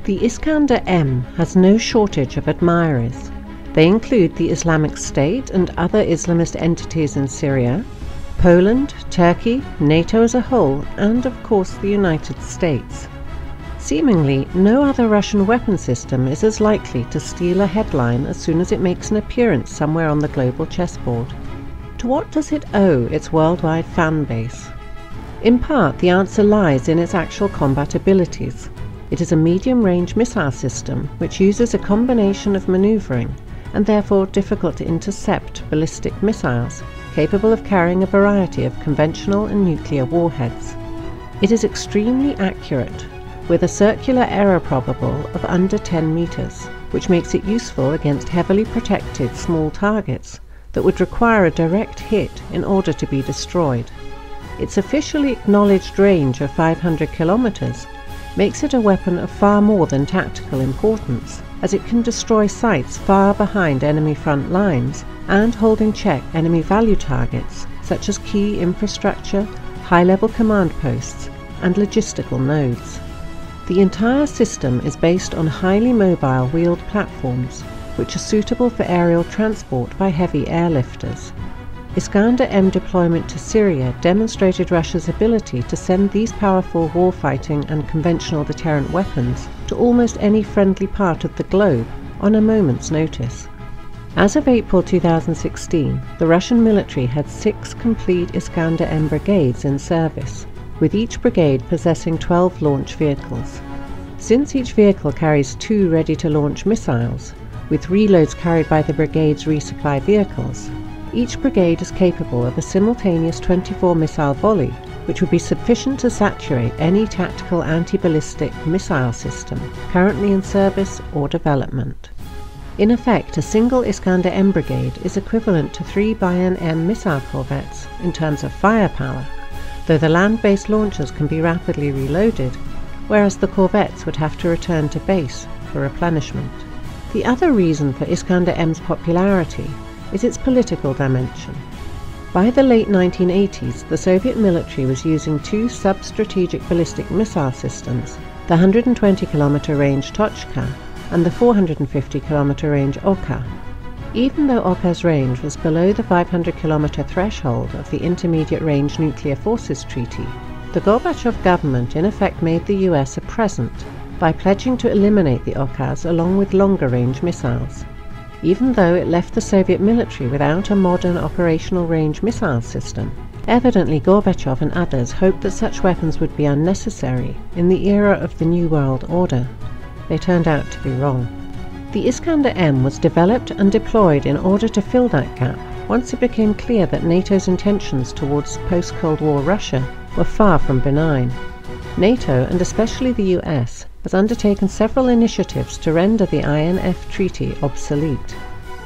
The Iskander-M has no shortage of admirers. They include the Islamic State and other Islamist entities in Syria, Poland, Turkey, NATO as a whole, and of course the United States. Seemingly, no other Russian weapon system is as likely to steal a headline as soon as it makes an appearance somewhere on the global chessboard. To what does it owe its worldwide fan base? In part, the answer lies in its actual combat abilities. It is a medium-range missile system which uses a combination of maneuvering and therefore difficult to intercept ballistic missiles, capable of carrying a variety of conventional and nuclear warheads. It is extremely accurate, with a circular error probable of under 10 meters, which makes it useful against heavily protected small targets that would require a direct hit in order to be destroyed. Its officially acknowledged range of 500 kilometers makes it a weapon of far more than tactical importance, as it can destroy sites far behind enemy front lines and hold in check enemy value targets such as key infrastructure, high-level command posts, and logistical nodes. The entire system is based on highly mobile wheeled platforms, which are suitable for aerial transport by heavy airlifters. Iskander-M deployment to Syria demonstrated Russia's ability to send these powerful warfighting and conventional deterrent weapons to almost any friendly part of the globe on a moment's notice. As of April 2016, the Russian military had 6 complete Iskander-M brigades in service, with each brigade possessing 12 launch vehicles. Since each vehicle carries 2 ready-to-launch missiles, with reloads carried by the brigade's resupply vehicles, each brigade is capable of a simultaneous 24 missile volley, which would be sufficient to saturate any tactical anti-ballistic missile system currently in service or development. In effect, a single Iskander-M brigade is equivalent to 3 Bayern-M missile corvettes in terms of firepower, though the land-based launchers can be rapidly reloaded, whereas the corvettes would have to return to base for replenishment. The other reason for Iskander-M's popularity is its political dimension. By the late 1980s, the Soviet military was using 2 sub-strategic ballistic missile systems, the 120-kilometer range Tochka and the 450-kilometer range Oka. Even though Oka's range was below the 500-kilometer threshold of the Intermediate Range Nuclear Forces Treaty, the Gorbachev government in effect made the US a present by pledging to eliminate the Okas along with longer-range missiles. Even though it left the Soviet military without a modern operational range missile system, evidently Gorbachev and others hoped that such weapons would be unnecessary in the era of the New World Order. They turned out to be wrong. The Iskander-M was developed and deployed in order to fill that gap once it became clear that NATO's intentions towards post-Cold War Russia were far from benign. NATO, and especially the US, has undertaken several initiatives to render the INF Treaty obsolete.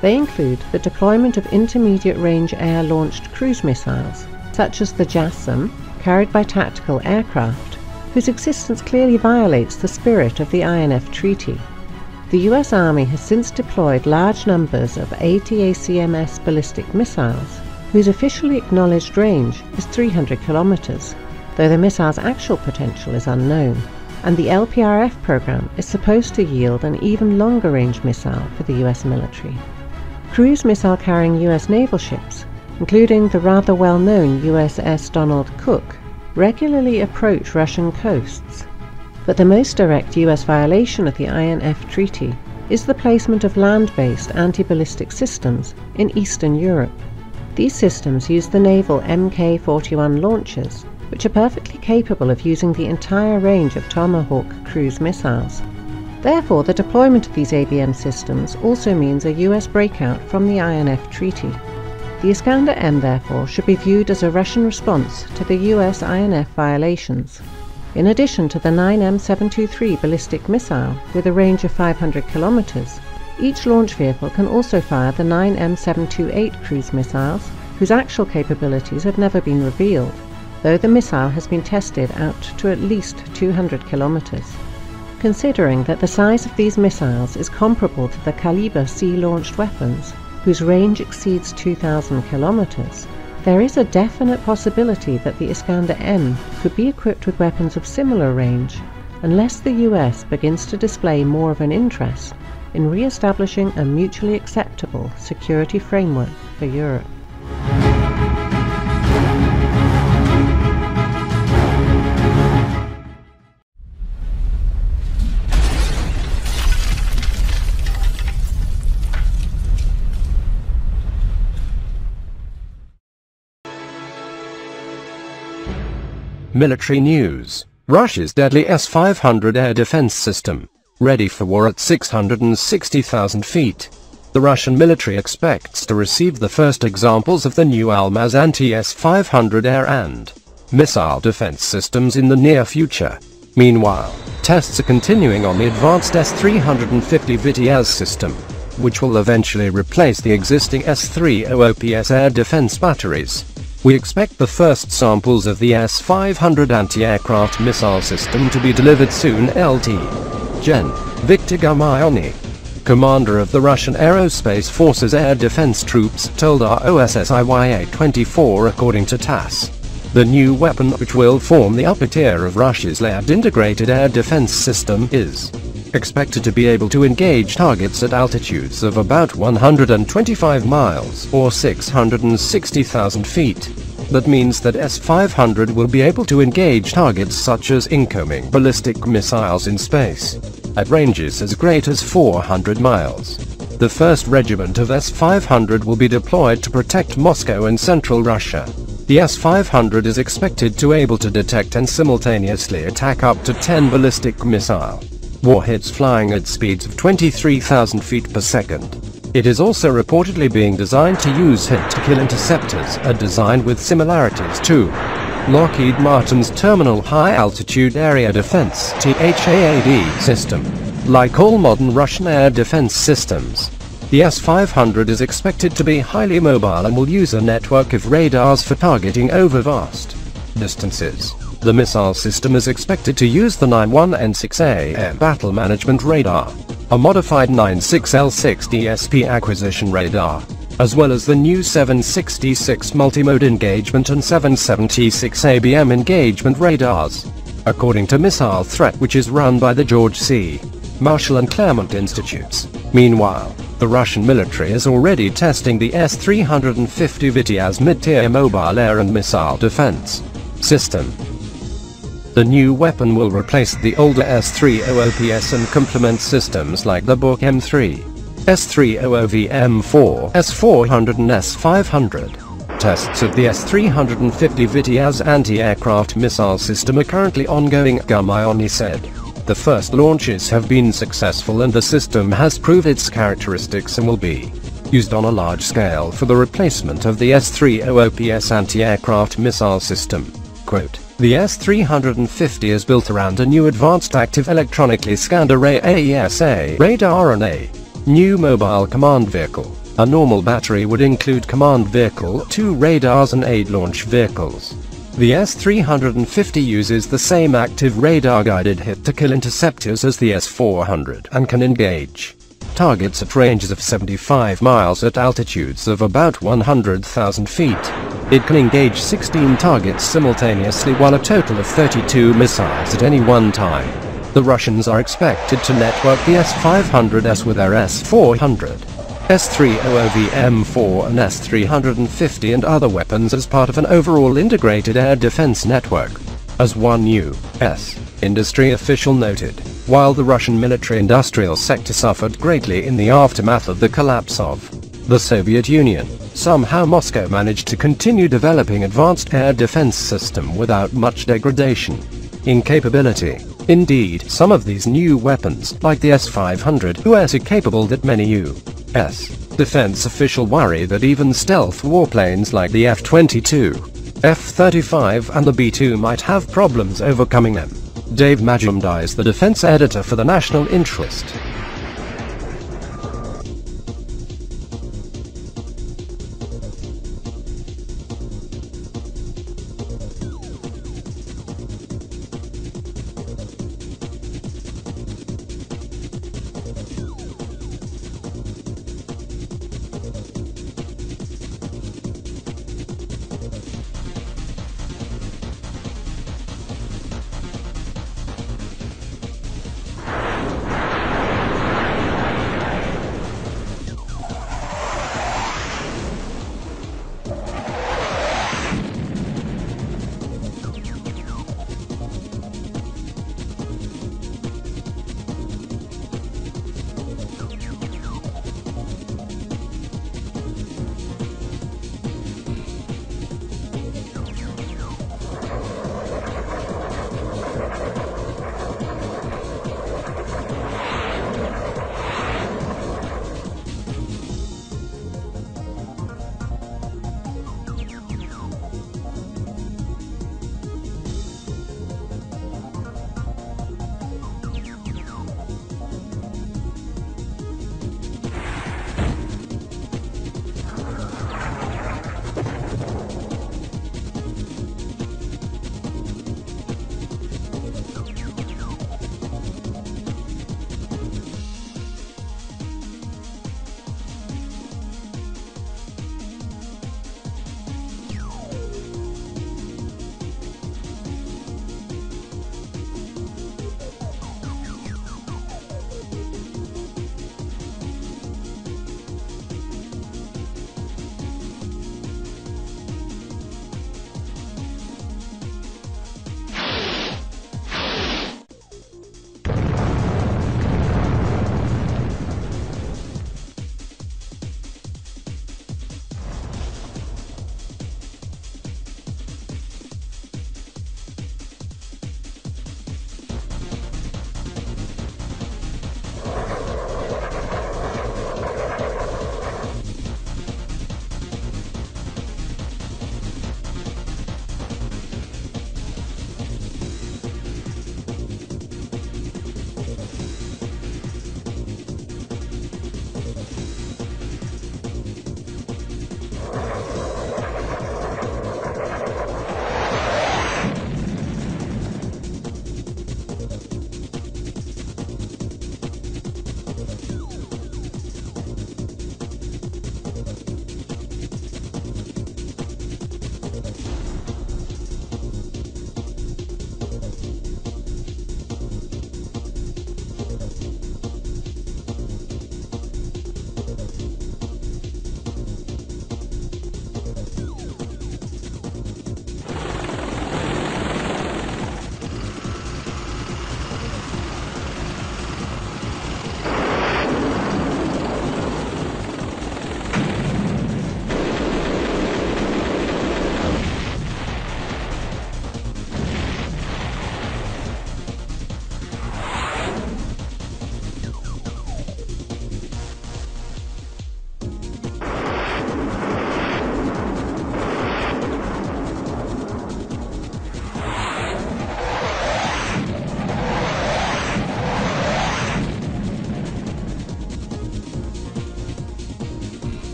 They include the deployment of intermediate-range air-launched cruise missiles, such as the JASSM, carried by tactical aircraft, whose existence clearly violates the spirit of the INF Treaty. The US Army has since deployed large numbers of ATACMS ballistic missiles, whose officially acknowledged range is 300 kilometers, though the missile's actual potential is unknown, and the LPRF program is supposed to yield an even longer-range missile for the US military. Cruise missile-carrying US naval ships, including the rather well-known USS Donald Cook, regularly approach Russian coasts. But the most direct US violation of the INF Treaty is the placement of land-based anti-ballistic systems in Eastern Europe. These systems use the naval Mk-41 launchers, which are perfectly capable of using the entire range of Tomahawk cruise missiles. Therefore, the deployment of these ABM systems also means a US breakout from the INF Treaty. The Iskander-M, therefore, should be viewed as a Russian response to the US INF violations. In addition to the 9M723 ballistic missile with a range of 500 kilometers, each launch vehicle can also fire the 9M728 cruise missiles, whose actual capabilities have never been revealed, though the missile has been tested out to at least 200 kilometers. Considering that the size of these missiles is comparable to the Kaliber sea-launched weapons, whose range exceeds 2,000 kilometers, there is a definite possibility that the Iskander-M could be equipped with weapons of similar range, unless the US begins to display more of an interest in re-establishing a mutually acceptable security framework for Europe. Military news. Russia's deadly S-500 air defense system, ready for war at 660,000 feet. The Russian military expects to receive the first examples of the new Almaz anti-S-500 air and missile defense systems in the near future. Meanwhile, tests are continuing on the advanced S-350 Vityaz system, which will eventually replace the existing S-300 air defense batteries. We expect the first samples of the S-500 anti-aircraft missile system to be delivered soon. Lt. Gen. Viktor Gurmayony, commander of the Russian Aerospace Forces Air Defense Troops, told ROSSIYA-24 according to TASS. The new weapon, which will form the upper tier of Russia's layered integrated air defense system, is expected to be able to engage targets at altitudes of about 125 miles or 660,000 feet. That means that S-500 will be able to engage targets such as incoming ballistic missiles in space at ranges as great as 400 miles. The first regiment of S-500 will be deployed to protect Moscow and central Russia. The S-500 is expected to be able to detect and simultaneously attack up to 10 ballistic missile warheads flying at speeds of 23,000 feet per second. It is also reportedly being designed to use hit-to-kill interceptors, a design with similarities to Lockheed Martin's Terminal High Altitude Area Defense (THAAD) system. Like all modern Russian air defense systems, the S-500 is expected to be highly mobile and will use a network of radars for targeting over vast distances. The missile system is expected to use the 91N6A Air Battle Management Radar, a modified 96L6 DSP acquisition radar, as well as the new 766 multimode engagement and 776 ABM engagement radars, according to Missile Threat, which is run by the George C. Marshall and Claremont Institutes. Meanwhile, the Russian military is already testing the S-350 Vityaz mid-tier mobile air and missile defense system. The new weapon will replace the older S-300 and complement systems like the Buk M3, S-300V M4, S-400 and S-500. Tests of the S-350 Vityaz anti-aircraft missile system are currently ongoing, Gurmayony said. The first launches have been successful and the system has proved its characteristics and will be used on a large scale for the replacement of the S-300 anti-aircraft missile system. Quote, the S-350 is built around a new advanced active electronically scanned array AESA radar and a new mobile command vehicle. A normal battery would include command vehicle, 2 radars and 8 launch vehicles. The S-350 uses the same active radar-guided hit-to-kill interceptors as the S-400 and can engage targets at ranges of 75 miles at altitudes of about 100,000 feet. It can engage 16 targets simultaneously, while a total of 32 missiles at any one time. The Russians are expected to network the S-500S with their S-400, S-300V M4 and S-350 and other weapons as part of an overall integrated air defense network, as one U.S. industry official noted. While the Russian military-industrial sector suffered greatly in the aftermath of the collapse of the Soviet Union, somehow Moscow managed to continue developing advanced air defense system without much degradation in capability. Indeed, some of these new weapons, like the S-500, are so capable that many U.S. defense officials worry that even stealth warplanes like the F-22, F-35 and the B-2 might have problems overcoming them. Dave Majumdar is the defense editor for the National Interest.